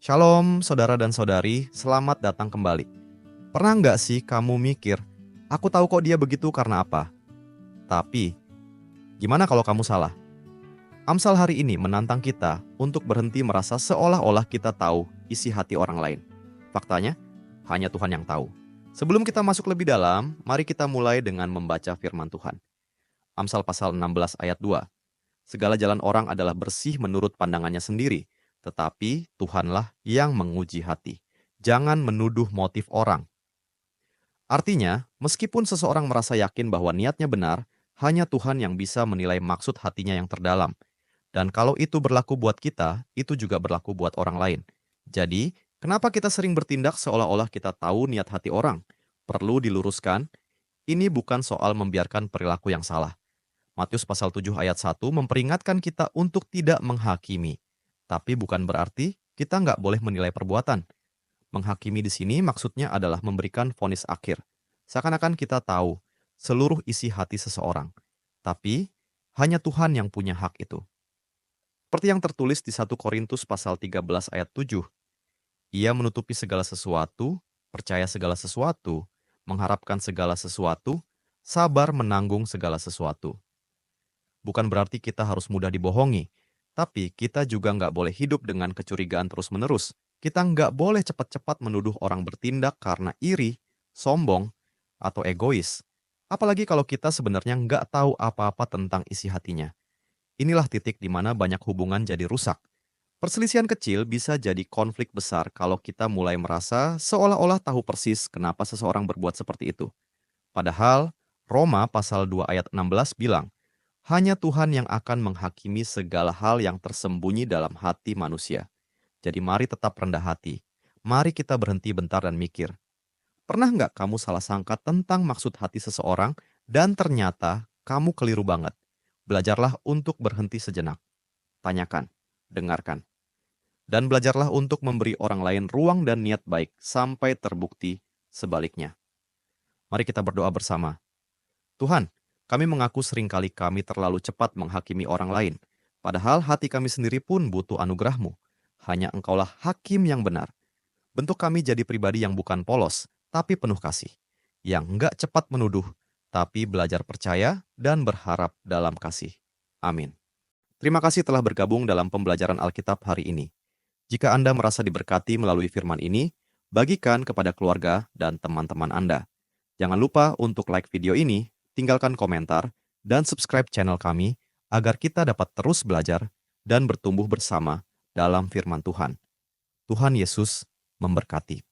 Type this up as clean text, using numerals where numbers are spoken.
Shalom saudara dan saudari, selamat datang kembali. Pernah nggak sih kamu mikir, aku tahu kok dia begitu karena apa? Tapi, gimana kalau kamu salah? Amsal hari ini menantang kita untuk berhenti merasa seolah-olah kita tahu isi hati orang lain. Faktanya, hanya Tuhan yang tahu. Sebelum kita masuk lebih dalam, mari kita mulai dengan membaca firman Tuhan. Amsal pasal 16 ayat 2. Segala jalan orang adalah bersih menurut pandangannya sendiri, tetapi Tuhanlah yang menguji hati. Jangan menuduh motif orang. Artinya, meskipun seseorang merasa yakin bahwa niatnya benar, hanya Tuhan yang bisa menilai maksud hatinya yang terdalam. Dan kalau itu berlaku buat kita, itu juga berlaku buat orang lain. Jadi, kenapa kita sering bertindak seolah-olah kita tahu niat hati orang? Perlu diluruskan, ini bukan soal membiarkan perilaku yang salah. Matius pasal 7 ayat 1 memperingatkan kita untuk tidak menghakimi. Tapi bukan berarti kita nggak boleh menilai perbuatan. Menghakimi di sini maksudnya adalah memberikan vonis akhir. Seakan-akan kita tahu seluruh isi hati seseorang. Tapi hanya Tuhan yang punya hak itu. Seperti yang tertulis di 1 Korintus pasal 13 ayat 7. Ia menutupi segala sesuatu, percaya segala sesuatu, mengharapkan segala sesuatu, sabar menanggung segala sesuatu. Bukan berarti kita harus mudah dibohongi, tapi kita juga nggak boleh hidup dengan kecurigaan terus-menerus. Kita nggak boleh cepat-cepat menuduh orang bertindak karena iri, sombong, atau egois. Apalagi kalau kita sebenarnya nggak tahu apa-apa tentang isi hatinya. Inilah titik di mana banyak hubungan jadi rusak. Perselisihan kecil bisa jadi konflik besar kalau kita mulai merasa seolah-olah tahu persis kenapa seseorang berbuat seperti itu. Padahal, Roma pasal 2 ayat 16 bilang, hanya Tuhan yang akan menghakimi segala hal yang tersembunyi dalam hati manusia. Jadi mari tetap rendah hati. Mari kita berhenti bentar dan mikir. Pernah nggak kamu salah sangka tentang maksud hati seseorang dan ternyata kamu keliru banget? Belajarlah untuk berhenti sejenak. Tanyakan, dengarkan. Dan belajarlah untuk memberi orang lain ruang dan niat baik sampai terbukti sebaliknya. Mari kita berdoa bersama. Tuhan, kami mengaku seringkali kami terlalu cepat menghakimi orang lain. Padahal hati kami sendiri pun butuh anugerah-Mu. Hanya Engkaulah hakim yang benar. Bentuk kami jadi pribadi yang bukan polos, tapi penuh kasih. Yang enggak cepat menuduh, tapi belajar percaya dan berharap dalam kasih. Amin. Terima kasih telah bergabung dalam pembelajaran Alkitab hari ini. Jika Anda merasa diberkati melalui firman ini, bagikan kepada keluarga dan teman-teman Anda. Jangan lupa untuk like video ini, tinggalkan komentar, dan subscribe channel kami agar kita dapat terus belajar dan bertumbuh bersama dalam firman Tuhan. Tuhan Yesus memberkati.